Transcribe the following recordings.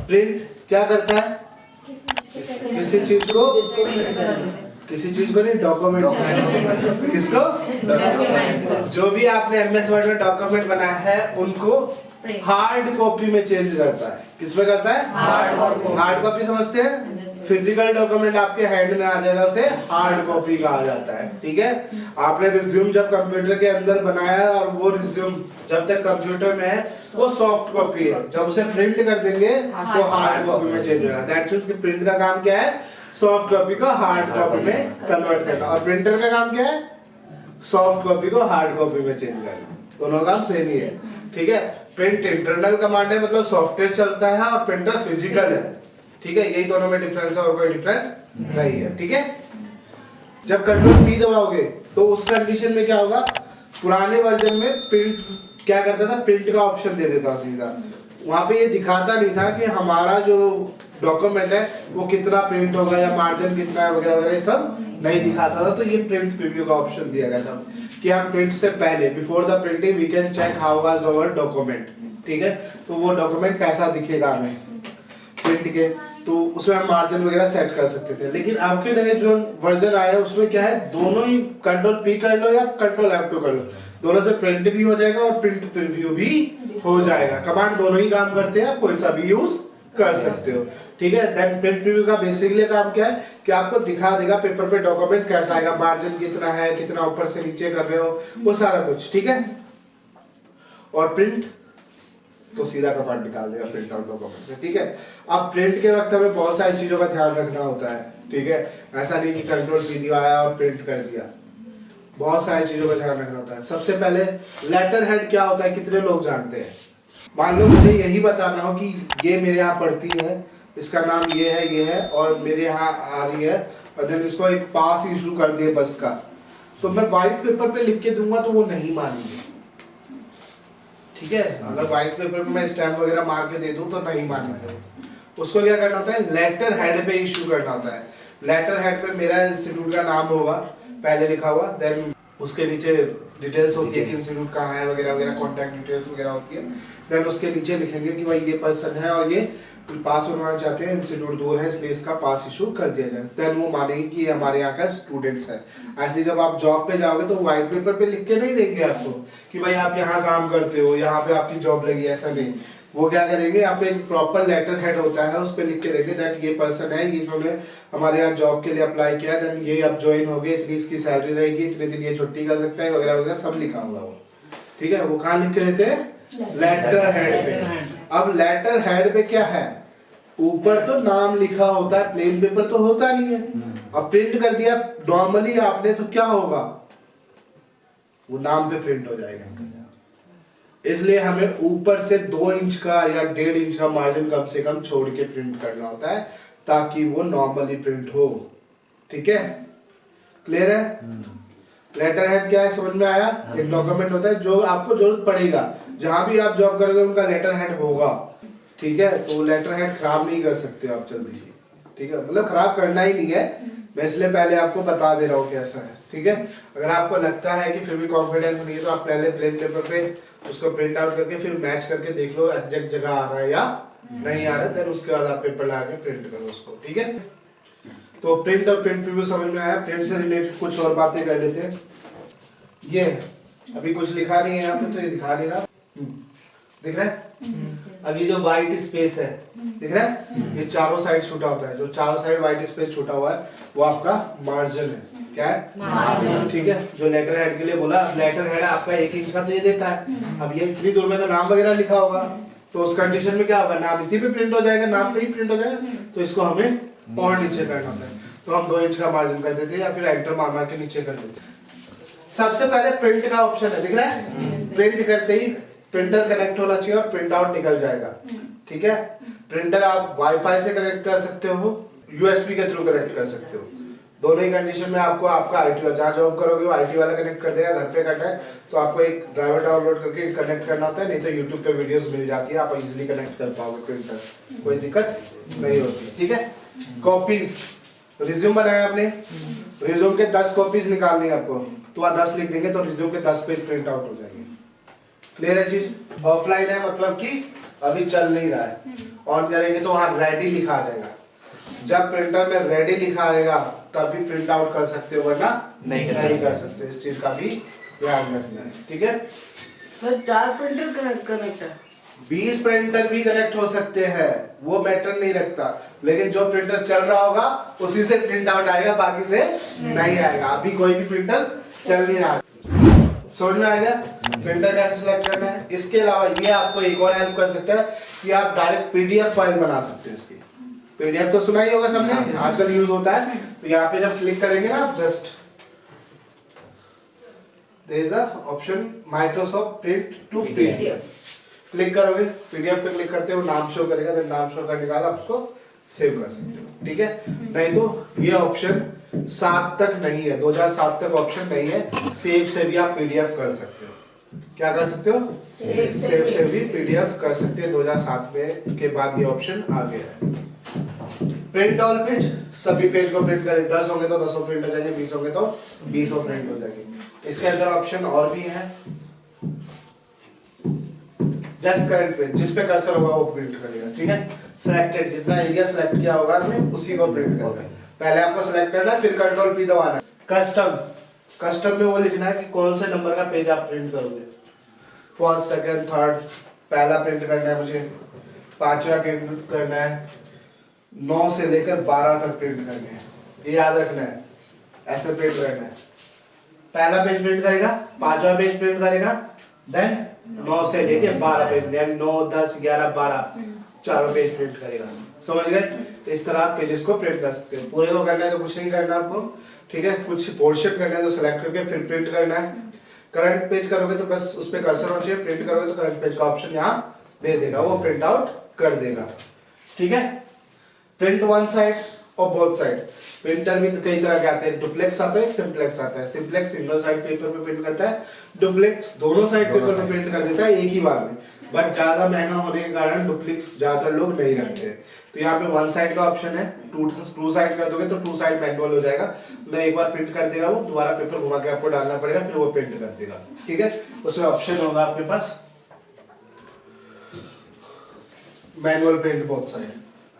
Print क्या करता है? किसी चीज को नहीं, डॉक्यूमेंट। किसको? जो भी आपने एमएस वर्ड में डॉक्यूमेंट बनाया है उनको हार्ड कॉपी में चेंज करता है। किसमें करता है? हार्ड कॉपी समझते हैं? फिजिकल डॉक्यूमेंट आपके हैंड में आ जाएगा, उसे हार्ड कॉपी कहा जाता है। ठीक है, आपने रिज्यूम जब कंप्यूटर के अंदर बनाया और वो रिज्यूम जब तक कंप्यूटर में है वो सॉफ्ट कॉपी है, जब उसे प्रिंट कर देंगे तो हार्ड कॉपी में चेंज होगा। दैट्स मींस कि प्रिंट का काम क्या है? सॉफ्ट कॉपी को हार्ड कॉपी में कन्वर्ट करना। और प्रिंटर का काम क्या है? सॉफ्ट कॉपी को हार्ड कॉपी में चेंज करना। दोनों काम सेम ही है। ठीक है, प्रिंट इंटरनल कमांड है, मतलब सॉफ्टवेयर चलता है, और प्रिंटर फिजिकल है। ठीक है, यही दोनों में डिफरेंस है और कोई डिफरेंस नहीं है। ठीक है, जब कंट्रोल पी दबाओगे तो उस कंडीशन में क्या होगा? पुराने वर्जन में प्रिंट क्या करता था? प्रिंट का ऑप्शन दे देता सीधा। वहां पे ये दिखाता नहीं था कि हमारा जो डॉक्यूमेंट है वो कितना प्रिंट होगा या मार्जिन कितना है वगैरह वगैरह, ये सब नहीं दिखाता था। तो ये प्रिंट प्रीव्यू का ऑप्शन दिया गया था कि हम प्रिंट से पहले, before the printing we can check how was our document. ठीक है, तो वो डॉक्यूमेंट कैसा दिखेगा हमें प्रिंट के, तो उसमें हम मार्जिन वगैरह सेट कर सकते थे। लेकिन आपके नए जो वर्जन आया है उसमें क्या है? दोनों ही कंट्रोल पी कर लो या कंट्रोल F2 कर लो, दोनों से प्रिंट भी हो जाएगा और प्रिंट प्रीव्यू भी हो जाएगा। कमांड दोनों ही काम करते हैं, आप कोई सा भी यूज कर सकते हो। ठीक है, देन प्रिंट प्रीव्यू का बेसिकली काम क्या है कि आपको दिखा देगा पेपर पे डॉक्यूमेंट कैसा आएगा, मार्जिन कितना है, कितना ऊपर से नीचे कर रहे हो, वो सारा कुछ। ठीक है, और प्रिंट तो सीधा कमांड निकाल देगा प्रिंट आउट डॉक्यूमेंट से। ठीक है, अब प्रिंट के वक्त हमें बहुत सारी चीजों का ध्यान रखना होता है। ठीक है, ऐसा नहीं कि कंट्रोल पी दिया और प्रिंट कर दिया, बहुत सारी चीजों का ध्यान रखना होता है। सबसे पहले लेटर हेड क्या होता है, कितने लोग जानते हैं? मान लो मुझे यही बताना हो कि ये मेरे यहाँ पढ़ती है, इसका नाम ये है और मेरे यहाँ आ रही है, और देन इसको एक पास इशू कर दिए बस का, तो मैं व्हाइट पेपर पे लिख के दूंगा तो वो नहीं मानेंगे। ठीक है, अगर व्हाइट पेपर पे मैं स्टैम्प वगैरह मार के दे दूं तो नहीं मानेंगे। उसको क्या करना होता है? लेटर हेड पे इशू करना होता है। लेटर हेड पे मेरा इंस्टीट्यूट का नाम होगा पहले लिखा हुआ, देन उसके नीचे डिटेल्स होती है कि इंस्टीट्यूट कहाँ है वगैरह वगैरह, कॉन्टैक्ट डिटेल्स वगैरह होती है। देन उसके नीचे लिखेंगे कि भाई ये पर्सन है और ये पास होना चाहते हैं, इंस्टीट्यूट दूर है इसलिए इसका पास इशू कर दिया जाए। देन वो मानेंगे कि ये हमारे यहाँ का स्टूडेंट्स है। ऐसे जब आप जॉब पे जाओगे तो व्हाइट पेपर पे लिख के नहीं देंगे आपको कि भाई आप यहाँ काम करते हो, यहाँ पे आपकी जॉब लगी, ऐसा नहीं। वो क्या करेंगे, यहाँ पे एक प्रॉपर लेटर हेड होता है, उस पर लिख के देंगे दैट ये पर्सन है, इन्होंने हमारे यहाँ जॉब के लिए अप्लाई किया, देन ये अब ज्वाइन हो गए, इतनी इसकी सैलरी रहेगी, इतने दिन ये छुट्टी कर सकता है वगैरह वगैरह, सब लिखा होगा वो। ठीक है, वो कहाँ लिख के देते हैं? लेटर हेड पे। अब लेटर हेड पे क्या है? ऊपर तो नाम लिखा होता है, प्लेन पेपर तो होता नहीं है। अब प्रिंट कर दिया नॉर्मली आपने तो क्या होगा? वो नाम पे प्रिंट हो जाएगा। इसलिए हमें ऊपर से 2 इंच का या 1.5 इंच का मार्जिन कम से कम छोड़ के प्रिंट करना होता है ताकि वो नॉर्मली प्रिंट हो। ठीक है, क्लियर है? लेटर हेड क्या है, समझ में आया? एक डॉक्यूमेंट होता है जो आपको जरूरत पड़ेगा, जहां भी आप जॉब करोगे उनका लेटर हेड होगा। ठीक है, तो लेटर हेड खराब नहीं कर सकते आप जल्दी। ठीक है, मतलब खराब करना ही नहीं है, मैं इसलिए पहले आपको बता दे रहा हूँ कैसा है। ठीक है, अगर आपको लगता है कि फिर भी कॉन्फिडेंस नहीं है तो आप पहले प्लेन पेपर पे उसको प्रिंट आउट करके फिर मैच करके देख लो एग्जैक्ट जगह आ रहा है या नहीं आ रहा है, देन उसके बाद आप पेपर लगा के प्रिंट करो उसको। ठीक है, तो प्रिंट और प्रिंट प्रीव्यू समझ में आया। प्रिंट से रिलेटेड कुछ और बातें कर लेते हैं। ये अभी कुछ लिखा नहीं है यहाँ पे तो ये दिखा नहीं रहा, दिख रहा है? अब ये जो व्हाइट स्पेस है दिख रहा है, ये चारों साइड छूटा होता है, जो चारों साइड व्हाइट स्पेस छूटा हुआ है वो आपका मार्जिन है। क्या है? मार्जिन। ठीक है, जो लेटर हेड के लिए बोला, लेटर हेड आपका 1 इंच का तो ये देता है। अब ये इतनी दूर में तो नाम वगैरह लिखा होगा, तो उस कंडीशन में क्या होगा? नाम इसी पे प्रिंट हो जाएगा, नाम पे ही प्रिंट हो जाएगा, तो इसको हमें और नीचे करना होता है। तो हम 2 इंच का मार्जिन कर देते हैं या फिर एंटर मार मार के नीचे कर देते हैं। सबसे पहले प्रिंट का ऑप्शन है, दिख रहा है? प्रिंट करते ही प्रिंटर कनेक्ट होना चाहिए और प्रिंट आउट निकल जाएगा। ठीक है, प्रिंटर आप वाईफाई से कनेक्ट कर सकते हो, यूएसबी के थ्रू कनेक्ट कर सकते हो। दोनों ही कंडीशन में आपको आपका आईटी जहाँ जॉब करोगे वो आईटी वाला कनेक्ट कर देगा। घर पे करना है तो आपको एक ड्राइवर डाउनलोड करके कनेक्ट करना होता है, नहीं तो यूट्यूब पे वीडियोस मिल जाती है, आप इजीली कनेक्ट कर पाओगे प्रिंटर, कोई दिक्कत नहीं होती। ठीक है, कॉपीज, रिज्यूम बनाया आपने, रिज्यूम के 10 कॉपीज निकालनी है आपको, तो वहाँ 10 लिख देंगे तो रिज्यूम के 10 पेज प्रिंट आउट हो जाएंगे। क्लियर है चीज? ऑफलाइन है मतलब कि अभी चल नहीं रहा है। ऑन करेंगे तो वहाँ रेडी लिखा आ जाएगा। जब प्रिंटर में रेडी लिखा आएगा तभी प्रिंट आउट कर सकते हो, वरना नहीं कर सकते। इस चीज का भी ध्यान रखना है, ठीक है सर। 4 प्रिंटर कनेक्ट है, 20 प्रिंटर भी कनेक्ट हो सकते हैं, वो मैटर नहीं रखता। लेकिन जो प्रिंटर चल रहा होगा उसी से प्रिंट आउट आएगा, बाकी से नहीं आएगा। अभी कोई भी प्रिंटर चल नहीं रहा। समझ में आएगा प्रिंटर कैसे सिलेक्ट करना है। इसके अलावा ये आपको एक और हेल्प कर सकता है कि आप डायरेक्ट पीडीएफ फाइल बना सकते हैं। उसकी पीडीएफ तो सुना ही होगा सबने, आजकल यूज होता है। तो यहाँ पे जब क्लिक करेंगे ना आप, just there is a option Microsoft print to PDF. Click करोगे, पीडीएफ पे क्लिक करते हो, नाम शो करेगा, देन नाम शो करने के बाद आप उसको सेव कर सकते हो, ठीक है। नहीं तो ये ऑप्शन 7 तक नहीं है, 2007 तक ऑप्शन नहीं है। सेव से भी आप पीडीएफ कर सकते हो। क्या कर सकते हो? सेव से भी पीडीएफ कर सकते हैं। 2007 में के बाद ये ऑप्शन आ गया है। प्रिंट ऑल पेज, सभी पेज को प्रिंट करें। 10 होंगे तो 10 प्रिंट हो जाएंगे, 20 होंगे तो 20 प्रिंट हो जाएंगे। इसके अंदर ऑप्शन और भी है। जस्ट करंट पेज, जिस पे कर्सर होगा वो प्रिंट करेगा, ठीक है। सिलेक्टेड, जितना एरिया सिलेक्ट किया होगा आपने उसी को प्रिंट करेगा। पहले आपको सिलेक्ट करना है, फिर कंट्रोल पी दबाना है। कस्टम में वो लिखना है कि कौन से नंबर का पेज आप प्रिंट करोगे। फर्स्ट, सेकंड, थर्ड, पहला प्रिंट करना है मुझे, 5वां प्रिंट करना है, 9 से लेकर 12 तक प्रिंट करने हैं। ये याद रखना है, ऐसे प्रिंट करना है। पहला पेज प्रिंट करेगा, 5वां पेज प्रिंट करेगा, देन 9 से लेके 12 पेज, देन 9, 10, 11, 12 चारों पेज प्रिंट करेगा। समझ गए? इस तरह आप पेजेस को प्रिंट कर सकते हो। पूरे को करना है तो कुछ नहीं करना आपको, ठीक है। कुछ पोर्शन करना है तो सिलेक्ट करके फिर प्रिंट करना है। करंट पेज करोगे तो बस उस पे कर्सर होना चाहिए। प्रिंट करोगे तो करंट पेज का ऑप्शन यहाँ दे देगा, वो प्रिंट आउट कर देगा, ठीक है। प्रिंट वन साइड और बोथ साइड। प्रिंटर भी तो कई तरह के आते हैं। डुप्लेक्स आता है, सिंप्लेक्स आता है। सिंप्लेक्स सिंगल साइड पेपर पे प्रिंट करता है, डुप्लेक्स दोनों साइड पेपर पे प्रिंट कर देता है एक ही बार में। बट ज्यादा महंगा होने के कारण डुप्लेक्स ज्यादातर लोग नहीं रखते। तो यहाँ पे वन साइड का ऑप्शन है। टू साइड कर दोगे तो 2 साइड मैनुअल हो जाएगा, मतलब एक बार प्रिंट कर देगा वो, दोबारा पेपर घुमा के आपको डालना पड़ेगा, फिर वो प्रिंट कर देगा, ठीक है। उसमें ऑप्शन होगा आपके पास मैनुअल प्रिंट बोथ साइड,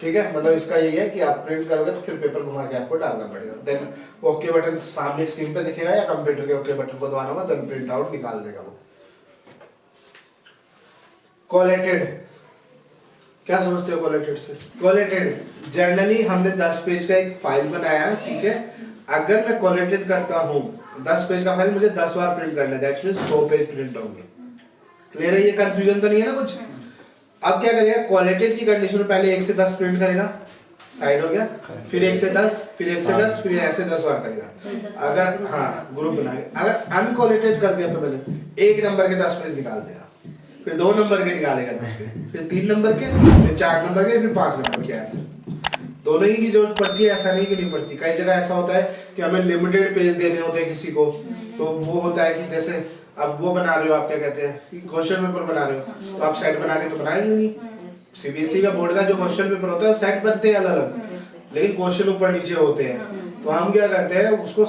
ठीक है। मतलब इसका यही है कि आप प्रिंट करोगे तो फिर पेपर घुमा के आपको डालना पड़ेगा। देन ओके बटन सामने स्क्रीन पे दिखेगा या कंप्यूटर के ओके बटन को दबाना होगा, देन प्रिंट आउट निकाल देगा वो। कोलेटेड, क्या समझते हो कोलेटेड से? कोलेटेड जनरली हमने 10 पेज का एक फाइल बनाया है, ठीक है। अगर मैं कोलेटेड करता हूँ 10 पेज का फाइल, मुझे 10 बार प्रिंट करना है, दैट मींस 100 पेज प्रिंट होंगे। क्लियर है? ये कंफ्यूजन तो नहीं है ना कुछ? अब क्या करेगा, कोलेटेड की कंडीशन में पहले 1 से 10 प्रिंट करेगा, साइड हो गया, फिर 1 से 10, फिर 1 से 10, फिर ऐसे 10 बार करेगा। अगर ग्रुप बना के अगर अनकोलेटेड कर दिया तो पहले 1 नंबर के 10 पेज निकाल देगा, फिर 2 नंबर के निकालेगा 10 पेज, फिर 3 नंबर के, फिर 4 नंबर के, फिर 5 नंबर के। ऐसे दोनों ही की जरूरत पड़ती है, ऐसा नहीं कि नहीं पड़ती। कई जगह ऐसा होता है कि हमें लिमिटेड पेज देने होते हैं किसी को, तो वो होता है कि जैसे अब वो बना रहे हो, आप क्या कहते हैं, क्वेश्चन पेपर बना रहे हो, तो आप सेट बना के तो बनाएंगे नहीं। सीबीएसई का बोर्ड का जो क्वेश्चन पेपर होता है सेट बनते हैं अलग अलग, लेकिन क्वेश्चन ऊपर नीचे होते हैं। तो हम क्या करते हैं, उसको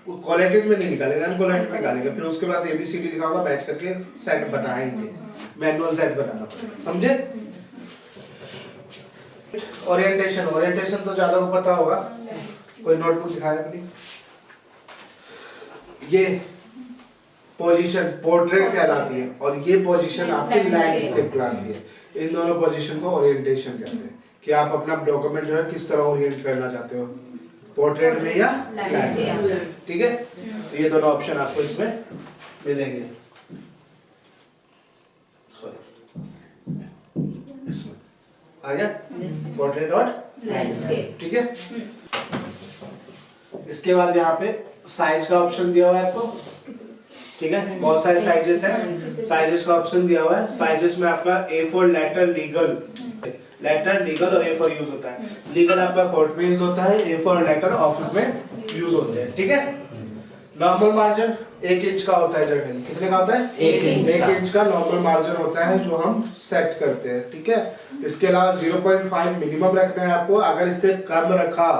कोलेटेड में नहीं निकालेंगे, अनकोलेटेड निकालेंगे, फिर उसके बाद एबीसीडी लिखा होगा, मैच करके सेट बनाएंगे। मैनुअल सेट बनाना पड़ेगा, समझे? ओरिएंटेशन तो ज्यादा को पता होगा। कोई नोटबुक दिखाया अपनी? ये पोजीशन पोर्ट्रेट कहलाती है और ये पोजीशन आपकी लैंडस्केप कहलाती है। इन दोनों पोजीशन को ओरिएंटेशन कहते हैं कि आप अपना डॉक्यूमेंट जो है किस तरह ओरिएंट करना चाहते हो, पोर्ट्रेट में या लैंडस्केप, ठीक है। तो ये दोनों ऑप्शन आपको इसमें मिलेंगे। इसमें आ गया पोर्ट्रेट और लैंडस्केप, ठीक है। इसके बाद यहाँ पे साइज का ऑप्शन दिया हुआ है आपको, ठीक है। बहुत सारे साइजेस हैं, साइजेस का ऑप्शन दिया हुआ है। साइजेस में आपका A4 लेटर लीगल और A4 यूज होता है। लीगल आपका कोर्ट में यूज होता है, A4 लेटर ऑफिस में यूज होते हैं, ठीक है। नॉर्मल मार्जिन 1 इंच का होता है जनरली। कितने का होता है? 1 इंच का नॉर्मल मार्जिन होता है जो हम सेट करते हैं, ठीक है। इसके अलावा 0.5 मिनिमम रखना है आपको। अगर इससे कम रखा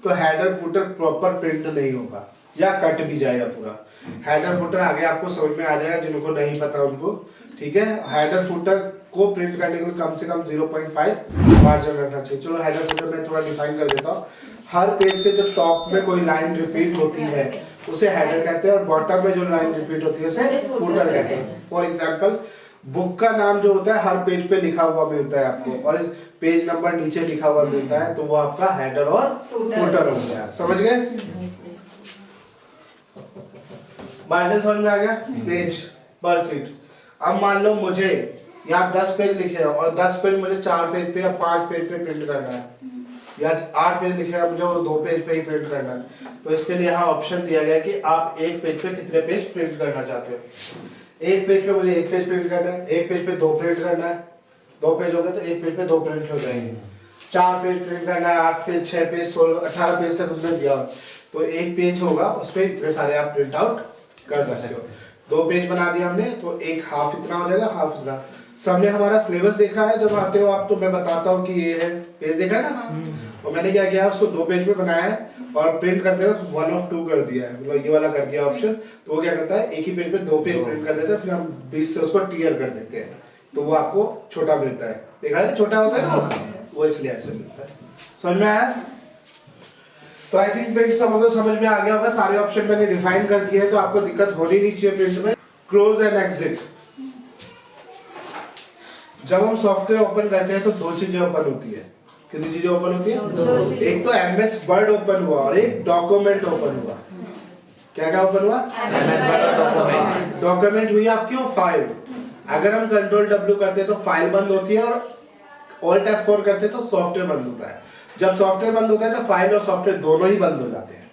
तो हेडर फुटर प्रॉपर प्रिंट नहीं होगा या कट भी जाएगा पूरा। हेडर फुटर आगे आपको समझ में आ जाएगा, जिनको नहीं पता उनको, ठीक है। हेडर फुटर को प्रिंट करने के लिए कम से कम 0.5 मार्जिन रखना चाहिए। चलो हेडर फुटर मैं थोड़ा डिफाइन कर देता हूँ। हर पेज के जो टॉप में कोई लाइन रिपीट होती है उसे हेडर कहते हैं, और बॉटम में जो लाइन रिपीट होती है उसे फुटर कहते हैं। फॉर एग्जाम्पल बुक का नाम जो होता है हर पेज पे लिखा हुआ मिलता है आपको, और पेज नंबर नीचे लिखा हुआ मिलता है, तो वो आपका हेडर और फुटर हो गया। समझ गए? मार्जिन समझ में आ गया? पेज पर सीट। अब मान लो मुझे यहाँ 10 पेज लिखे हैं और 10 पेज मुझे 4 पेज पे या 5 पेज पे प्रिंट करना है, या 8 पेज लिखे हैं मुझे वो 2 पेज पे ही प्रिंट करना है, तो इसके लिए यहाँ ऑप्शन दिया गया कि आप एक पेज पे कितने पेज प्रिंट करना चाहते हो। एक पेज पे मुझे एक पेज प्रिंट करना है, एक पेज पे 2 प्रिंट करना है, 2 पेज हो गए तो एक पेज पे 2 प्रिंट हो जाएंगे। 4 पेज प्रिंट करना है, 8 पेज, 6 पेज, 16, 18 पेज तक उसने दिया, तो एक पेज होगा उस पर इतने सारे आप प्रिंट आउट कर सकते हो। 2 पेज बना दिया हमने तो एक हाफ इतना हो जाएगा, हाफ इतना। सबने हमारा सिलेबस देखा है, जब आते हो आप तो मैं बताता हूँ कि ये है पेज, देखा है ना? तो मैंने क्या किया, उसको 2 पेज पे बनाया है और प्रिंट करते वक्त 1 of 2 कर दिया है, मतलब ये वाला कर दिया ऑप्शन। तो वो क्या करता है, एक ही पेज पे 2 पेज प्रिंट कर देता है, फिर हम 20 से उसको टीयर कर देते हैं, तो वो आपको छोटा मिलता है। देखा है छोटा होता है ना, वो इसलिए ऐसे मिलता है। समझ में आया? तो आई थिंक प्रिंट समझ में आ गया होगा। सारे ऑप्शन मैंने डिफाइन कर दिए हैं, तो आपको दिक्कत होनी नहीं चाहिए प्रिंट में। Close and exit. जब हम सॉफ्टवेयर ओपन करते हैं तो 2 चीजें ओपन होती है। कितनी चीजें ओपन होती है? एक तो MS वर्ड ओपन हुआ और एक डॉक्यूमेंट ओपन हुआ। क्या क्या ओपन हुआ? डॉक्यूमेंट हुई आपकी फाइल। अगर हम Ctrl W करते हैं तो फाइल बंद होती है, और Alt F4 करते हैं तो सॉफ्टवेयर बंद होता है। जब सॉफ्टवेयर बंद होता है तो फाइल और सॉफ्टवेयर दोनों ही बंद हो जाते हैं,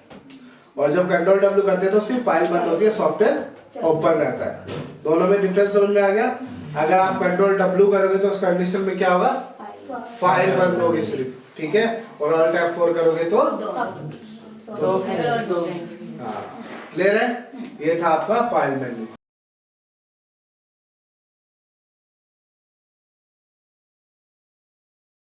और जब Ctrl W करते हैं तो सिर्फ फाइल बंद होती है, सॉफ्टवेयर ओपन रहता है। दोनों में डिफरेंस समझ में आ गया? अगर आप Ctrl W करोगे तो उस कंडीशन में क्या होगा, फाइल बंद होगी सिर्फ, ठीक है, और Alt F4 करोगे तो क्लियर है? ये था आपका फाइल मेन्यू।